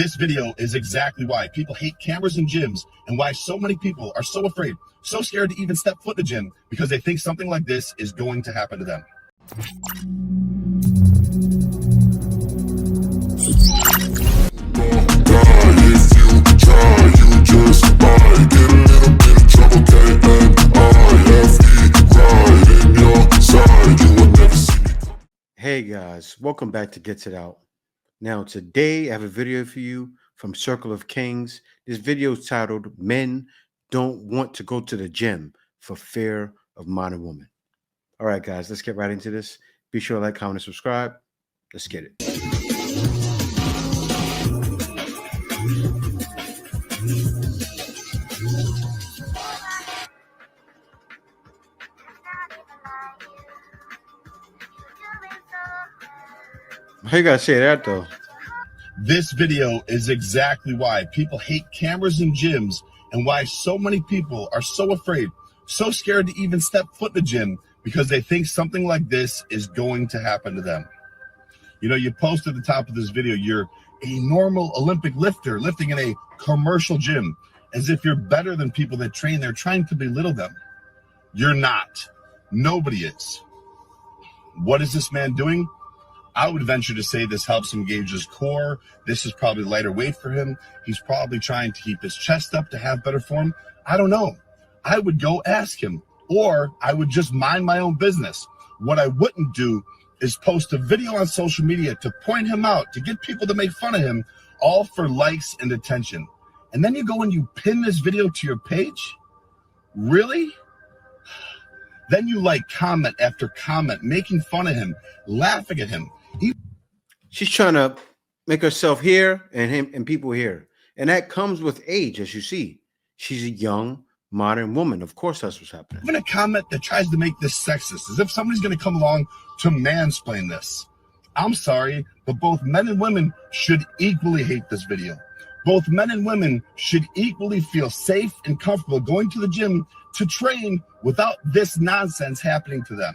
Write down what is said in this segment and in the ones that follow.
This video is exactly why people hate cameras in gyms and why so many people are so afraid, so scared to even step foot in the gym because they think something like this is going to happen to them. Hey guys, welcome back to Gets It Out. Now today I have a video for you from Circle of Kings. This video is titled Men Don't Want to Go to the Gym for Fear of Modern Women. All right guys, let's get right into this. Be sure to like, comment, and subscribe. Let's get it. How you gotta say that though? This video is exactly why people hate cameras in gyms and why so many people are so afraid, so scared to even step foot in the gym because they think something like this is going to happen to them. You know, you post at the top of this video, you're a normal Olympic lifter lifting in a commercial gym, as if you're better than people that train there, trying to belittle them. You're not. Nobody is. What is this man doing? I would venture to say this helps him gauge his core. This is probably lighter weight for him. He's probably trying to keep his chest up to have better form. I don't know. I would go ask him, or I would just mind my own business. What I wouldn't do is post a video on social media to point him out, to get people to make fun of him, all for likes and attention. And then you go and you pin this video to your page? Really? Then you like comment after comment, making fun of him, laughing at him. She's trying to make herself here and him and people here. And that comes with age, as you see. She's a young, modern woman. Of course, that's what's happening. Even a comment that tries to make this sexist, as if somebody's going to come along to mansplain this. I'm sorry, but both men and women should equally hate this video. Both men and women should equally feel safe and comfortable going to the gym to train without this nonsense happening to them.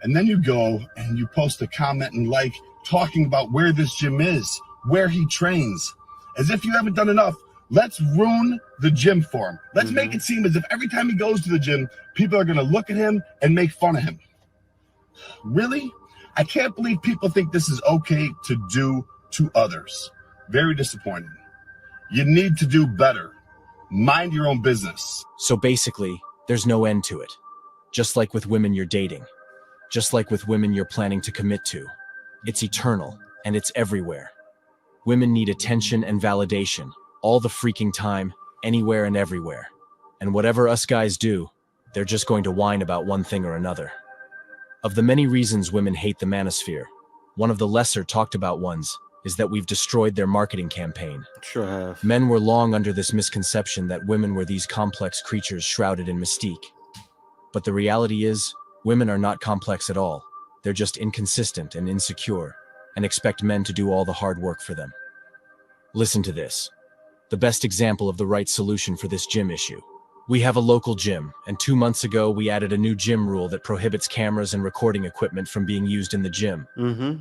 And then you go and you post a comment and like talking about where this gym is, where he trains, as if you haven't done enough. Let's ruin the gym for him. Let's make it seem as if every time he goes to the gym, people are going to look at him and make fun of him. Really? I can't believe people think this is okay to do to others. Very disappointing. You need to do better. Mind your own business. So basically, there's no end to it. Just like with women you're dating. Just like with women you're planning to commit to. It's eternal, and it's everywhere. Women need attention and validation, all the freaking time, anywhere and everywhere. And whatever us guys do, they're just going to whine about one thing or another. Of the many reasons women hate the manosphere, one of the lesser talked about ones is that we've destroyed their marketing campaign. Sure have. Men were long under this misconception that women were these complex creatures shrouded in mystique. But the reality is, women are not complex at all. They're just inconsistent and insecure, and expect men to do all the hard work for them. Listen to this. The best example of the right solution for this gym issue. We have a local gym, and 2 months ago we added a new gym rule that prohibits cameras and recording equipment from being used in the gym.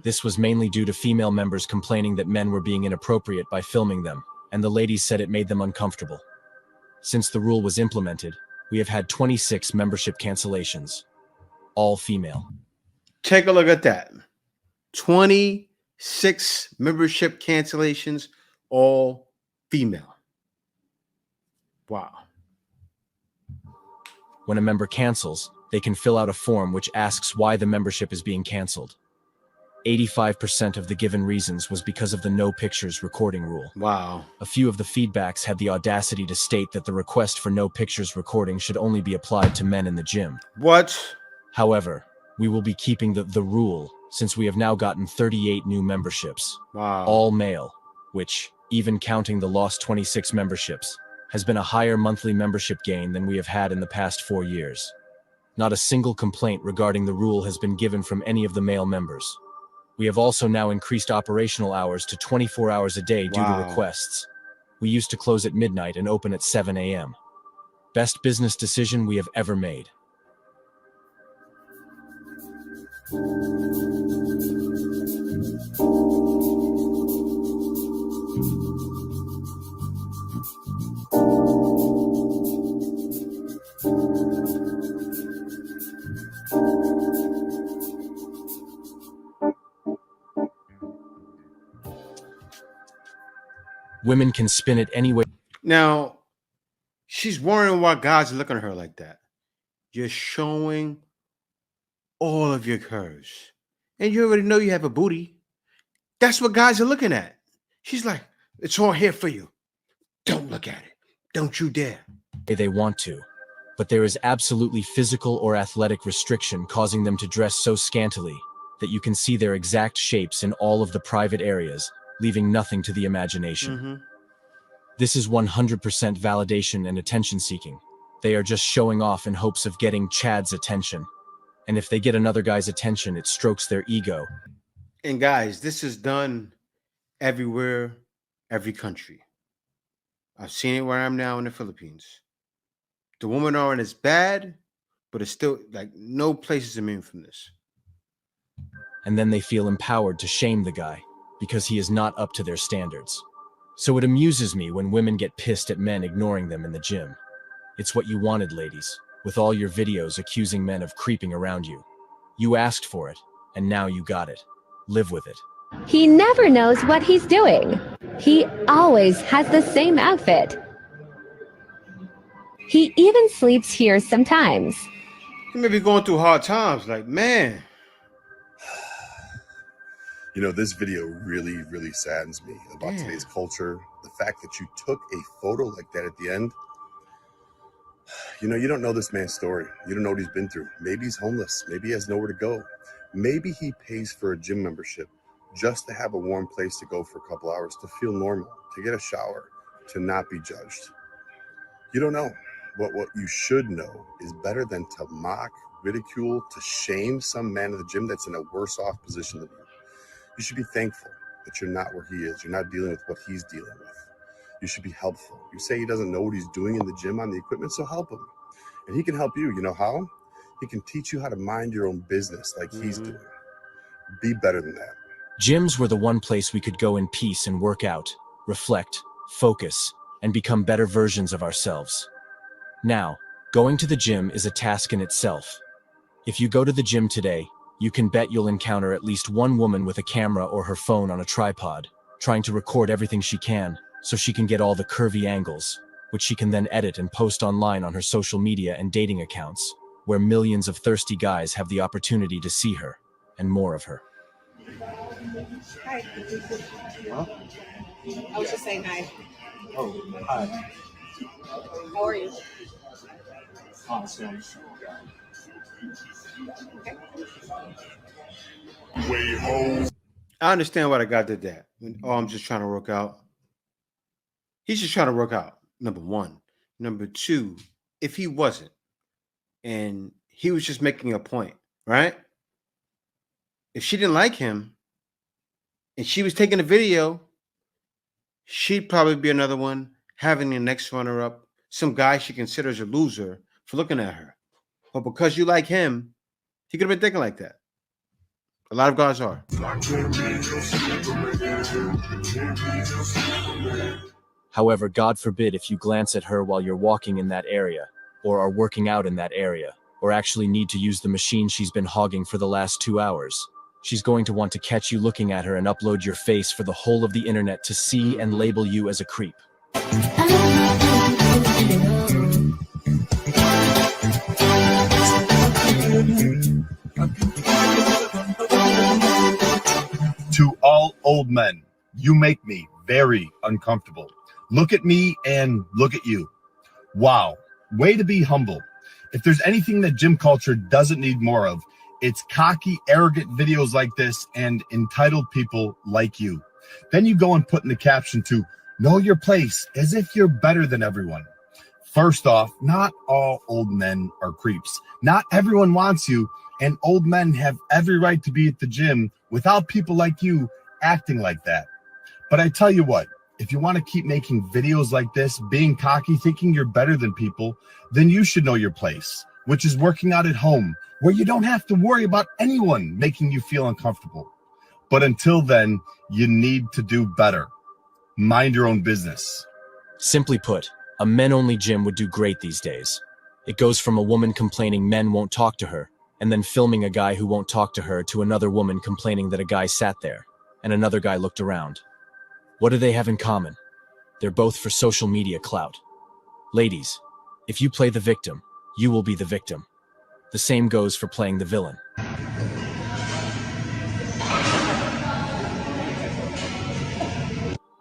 This was mainly due to female members complaining that men were being inappropriate by filming them, and the ladies said it made them uncomfortable. Since the rule was implemented, we have had 26 membership cancellations, all female. Take a look at that. 26 membership cancellations, all female. Wow. When a member cancels, they can fill out a form which asks why the membership is being canceled. 85% of the given reasons was because of the no pictures recording rule. Wow. A few of the feedbacks had the audacity to state that the request for no pictures recording should only be applied to men in the gym. What? However, we will be keeping the rule since we have now gotten 38 new memberships, Wow. all male, which, even counting the lost 26 memberships, has been a higher monthly membership gain than we have had in the past 4 years. Not a single complaint regarding the rule has been given from any of the male members. We have also now increased operational hours to 24 hours a day due to requests. We used to close at midnight and open at 7 a.m. Best business decision we have ever made. Women can spin it any way. Now, she's wondering why guys are looking at her like that. You're showing all of your curves. And you already know you have a booty. That's what guys are looking at. She's like, it's all here for you. Don't look at it. Don't you dare. They want to, but there is absolutely physical or athletic restriction causing them to dress so scantily that you can see their exact shapes in all of the private areas, leaving nothing to the imagination. This is 100% validation and attention seeking. They are just showing off in hopes of getting Chad's attention. And if they get another guy's attention, it strokes their ego. And guys, this is done everywhere, every country. I've seen it where I'm now in the Philippines. The women aren't as bad, but it's still like no place is immune from this. And then they feel empowered to shame the guy because he is not up to their standards. So it amuses me when women get pissed at men ignoring them in the gym. It's what you wanted, ladies, with all your videos accusing men of creeping around you. You asked for it, and now you got it. Live with it. He never knows what he's doing. He always has the same outfit. He even sleeps here sometimes. He may be going through hard times, like, man. You know, this video really, really saddens me about today's culture. The fact that you took a photo like that at the end. You know, you don't know this man's story. You don't know what he's been through. Maybe he's homeless. Maybe he has nowhere to go. Maybe he pays for a gym membership just to have a warm place to go for a couple hours, to feel normal, to get a shower, to not be judged. You don't know. But what you should know is better than to mock, ridicule, to shame some man in the gym that's in a worse off position than you. You should be thankful that you're not where he is. You're not dealing with what he's dealing with. You should be helpful. You say he doesn't know what he's doing in the gym on the equipment, so help him. And he can help you. You know how? He can teach you how to mind your own business like he's doing. Be better than that. Gyms were the one place we could go in peace and work out, reflect, focus, and become better versions of ourselves. Now, going to the gym is a task in itself. If you go to the gym today, you can bet you'll encounter at least one woman with a camera or her phone on a tripod, trying to record everything she can so she can get all the curvy angles, which she can then edit and post online on her social media and dating accounts, where millions of thirsty guys have the opportunity to see her, and more of her. Hi. Huh? I was just saying hi. Oh, hi. How are you? Awesome. Okay. I understand why the guy did that. Oh, I'm just trying to work out. He's just trying to work out, number one. Number two, if he wasn't, and he was just making a point, right? If she didn't like him, and she was taking a video, she'd probably be another one, having the next runner-up, some guy she considers a loser for looking at her. But because you like him, he could have been thinking like that. A lot of guys are. However, God forbid if you glance at her while you're walking in that area, or are working out in that area, or actually need to use the machine she's been hogging for the last 2 hours. She's going to want to catch you looking at her and upload your face for the whole of the internet to see and label you as a creep. To all old men, you make me very uncomfortable. Look at me and look at you. Wow, way to be humble. If there's anything that gym culture doesn't need more of, it's cocky, arrogant videos like this and entitled people like you. Then you go and put in the caption to know your place as if you're better than everyone. First off, not all old men are creeps. Not everyone wants you, and old men have every right to be at the gym without people like you acting like that. But I tell you what, if you want to keep making videos like this, being cocky, thinking you're better than people, then you should know your place, which is working out at home, where you don't have to worry about anyone making you feel uncomfortable. But until then, you need to do better. Mind your own business. Simply put, a men-only gym would do great these days. It goes from a woman complaining men won't talk to her, and then filming a guy who won't talk to her, to another woman complaining that a guy sat there, and another guy looked around. What do they have in common? They're both for social media clout. Ladies, if you play the victim, you will be the victim. The same goes for playing the villain.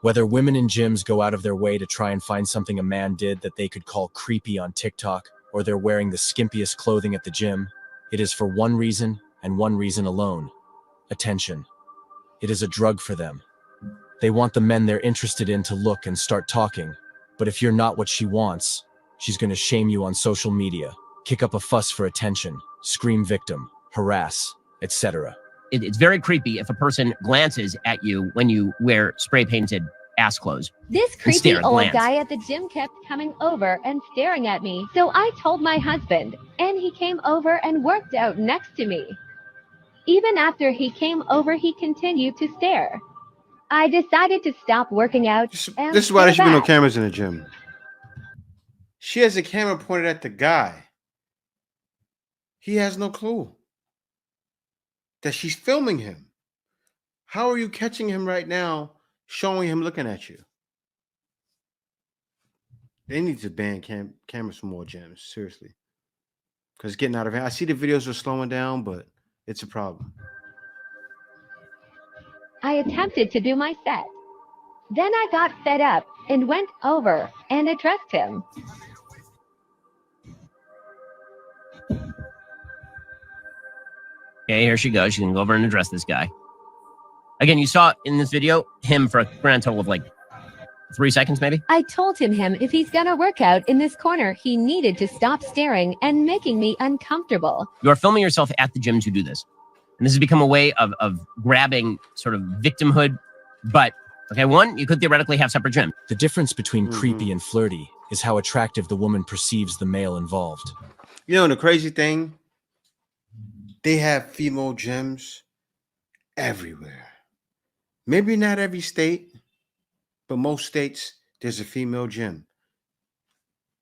Whether women in gyms go out of their way to try and find something a man did that they could call creepy on TikTok, or they're wearing the skimpiest clothing at the gym, it is for one reason and one reason alone: attention. It is a drug for them. They want the men they're interested in to look and start talking, but if you're not what she wants, she's going to shame you on social media, kick up a fuss for attention, scream victim, harass, etc. It's very creepy if a person glances at you when you wear spray painted ass clothes. This And creepy stare, old glance. guy at the gym kept coming over and staring at me, so I told my husband, and he came over and worked out next to me. Even after he came over, he continued to stare. I decided to stop working out. And This is why there stare should be no back. cameras in the gym. She has a camera pointed at the guy. He has no clue that she's filming him. How are you catching him right now, showing him looking at you? They need to ban cameras from more gyms, seriously. Because it's getting out of hand. I see the videos are slowing down, but it's a problem. I attempted to do my set. Then I got fed up and went over and addressed him. Okay, here she goes. She's gonna go over and address this guy. Again, you saw in this video him for a grand total of like 3 seconds, maybe. I told him if he's gonna work out in this corner, he needed to stop staring and making me uncomfortable. You are filming yourself at the gym to do this. And this has become a way of grabbing sort of victimhood. But, okay, one, you could theoretically have separate gyms. The difference between creepy and flirty is how attractive the woman perceives the male involved. You know, the crazy thing, they have female gyms everywhere. Maybe not every state, but most states, there's a female gym.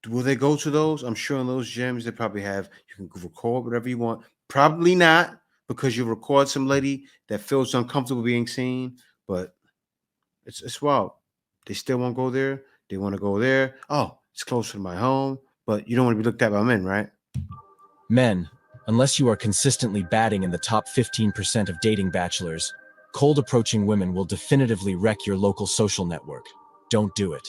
Will they go to those? I'm sure in those gyms, they probably have, you can record whatever you want. Probably not, because you record some lady that feels uncomfortable being seen, but it's wild. They still won't go there. They want to go there. Oh, it's closer to my home, but you don't want to be looked at by men, right? Men, unless you are consistently batting in the top 15% of dating bachelors, cold approaching women will definitively wreck your local social network. Don't do it.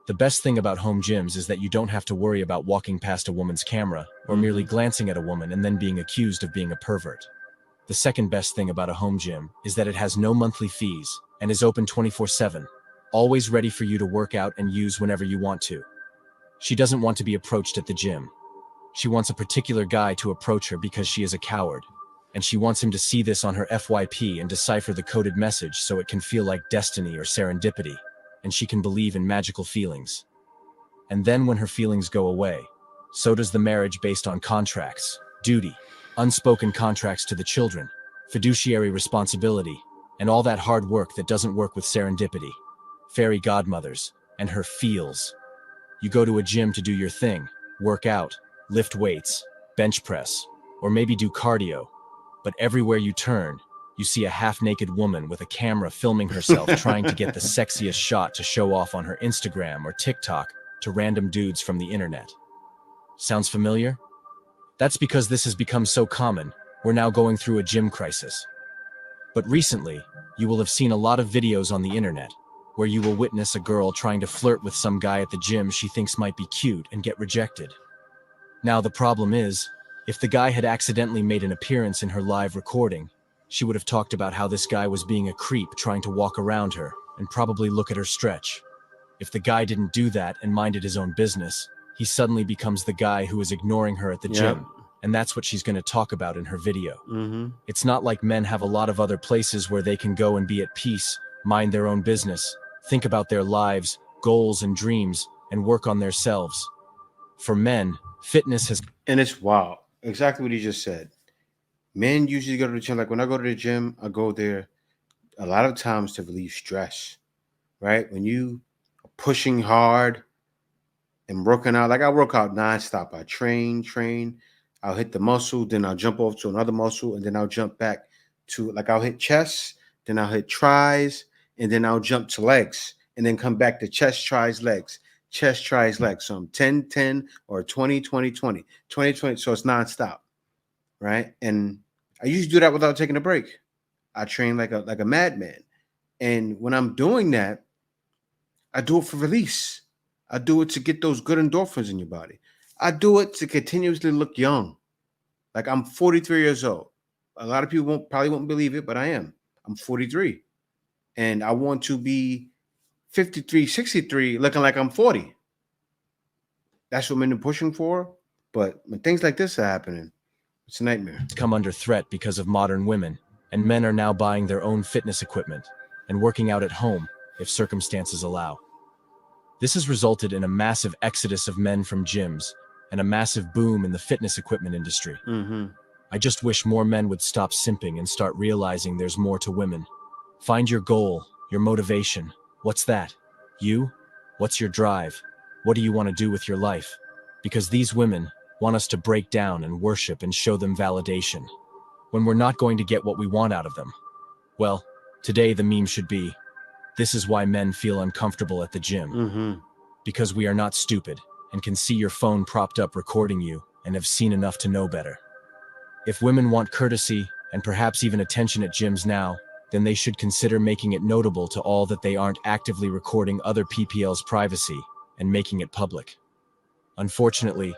The best thing about home gyms is that you don't have to worry about walking past a woman's camera or merely glancing at a woman and then being accused of being a pervert. The second best thing about a home gym is that it has no monthly fees and is open 24/7, always ready for you to work out and use whenever you want to. She doesn't want to be approached at the gym. She wants a particular guy to approach her because she is a coward, and she wants him to see this on her FYP and decipher the coded message so it can feel like destiny or serendipity, and she can believe in magical feelings. And then when her feelings go away, so does the marriage based on contracts, duty, unspoken contracts to the children, fiduciary responsibility, and all that hard work that doesn't work with serendipity, fairy godmothers, and her feels. You go to a gym to do your thing, work out, lift weights, bench press, or maybe do cardio, but everywhere you turn, you see a half-naked woman with a camera filming herself trying to get the sexiest shot to show off on her Instagram or TikTok to random dudes from the internet. Sounds familiar? That's because this has become so common, we're now going through a gym crisis. But recently, you will have seen a lot of videos on the internet where you will witness a girl trying to flirt with some guy at the gym she thinks might be cute and get rejected. Now the problem is, if the guy had accidentally made an appearance in her live recording, she would have talked about how this guy was being a creep trying to walk around her and probably look at her stretch. If the guy didn't do that and minded his own business, he suddenly becomes the guy who is ignoring her at the gym, and that's what she's going to talk about in her video. It's not like men have a lot of other places where they can go and be at peace, mind their own business, think about their lives, goals and dreams, and work on themselves. For men, fitness has... And it's wild. Exactly what he just said. Men usually go to the gym. Like when I go to the gym, I go there a lot of times to relieve stress, right? When you are pushing hard and working out. Like I work out nonstop. I train. I'll hit the muscle, then I'll jump off to another muscle, and then I'll jump back to, like, I'll hit chest, then I'll hit tries, and then I'll jump to legs, and then come back to chest, tries, legs, chest, tries, legs. So I'm 10, 10, or 20, 20, 20, 20, 20. So it's nonstop, right? And I usually do that without taking a break. I train like a madman. And when I'm doing that, I do it for release. I do it to get those good endorphins in your body. I do it to continuously look young. Like, I'm 43 years old. A lot of people probably won't believe it, but I am. I'm 43. And I want to be 53, 63, looking like I'm 40. That's what men are pushing for. But when things like this are happening, it's a nightmare. Come under threat because of modern women, and men are now buying their own fitness equipment and working out at home if circumstances allow. This has resulted in a massive exodus of men from gyms and a massive boom in the fitness equipment industry. I just wish more men would stop simping and start realizing there's more to women. Find your goal, your motivation. What's that? You? What's your drive? What do you want to do with your life? Because these women want us to break down and worship and show them validation, when we're not going to get what we want out of them. Well, today the meme should be, this is why men feel uncomfortable at the gym. Because we are not stupid and can see your phone propped up recording you and have seen enough to know better. If women want courtesy and perhaps even attention at gyms now, then they should consider making it notable to all that they aren't actively recording other PPL's privacy and making it public. Unfortunately,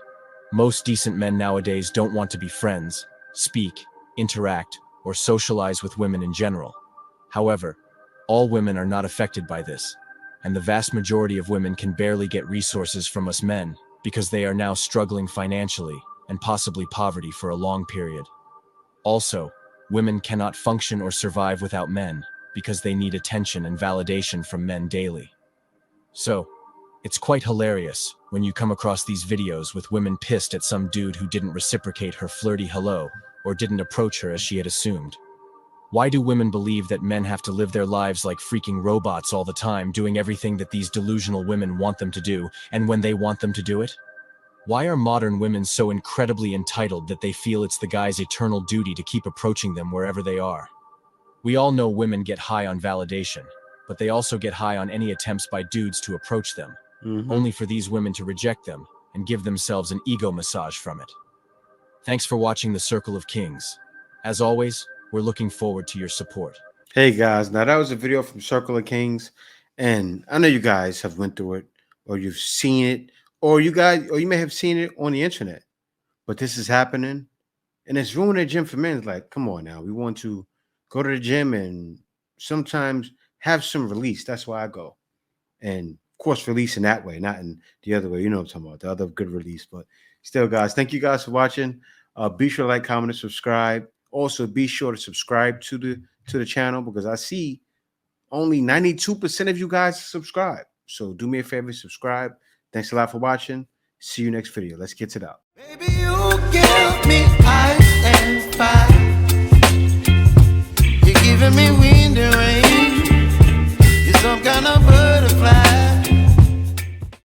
most decent men nowadays don't want to be friends, speak, interact, or socialize with women in general. However, all women are not affected by this, and the vast majority of women can barely get resources from us men because they are now struggling financially and possibly poverty for a long period. Also, women cannot function or survive without men because they need attention and validation from men daily. So, it's quite hilarious when you come across these videos with women pissed at some dude who didn't reciprocate her flirty hello or didn't approach her as she had assumed. Why do women believe that men have to live their lives like freaking robots all the time, doing everything that these delusional women want them to do, and when they want them to do it? Why are modern women so incredibly entitled that they feel it's the guy's eternal duty to keep approaching them wherever they are? We all know women get high on validation, but they also get high on any attempts by dudes to approach them, only for these women to reject them and give themselves an ego massage from it. Thanks for watching The Circle of Kings. As always, we're looking forward to your support. Hey guys, now that was a video from Circle of Kings, and I know you guys have went through it, or you've seen it, or you may have seen it on the internet. But this is happening, and it's ruining the gym for men. It's like, come on now, we want to go to the gym and sometimes have some release. That's why I go, and of course, release in that way, not in the other way. You know what I'm talking about, the other good release. But still, guys, thank you guys for watching. Be sure to like, comment, and subscribe. Also, be sure to subscribe to the channel, because I see only 92% of you guys subscribe. So do me a favor, subscribe. Thanks a lot for watching. See you next video. Let's get it out. Baby, you give me ice and fire. You're giving me wind and rain. You're some kind of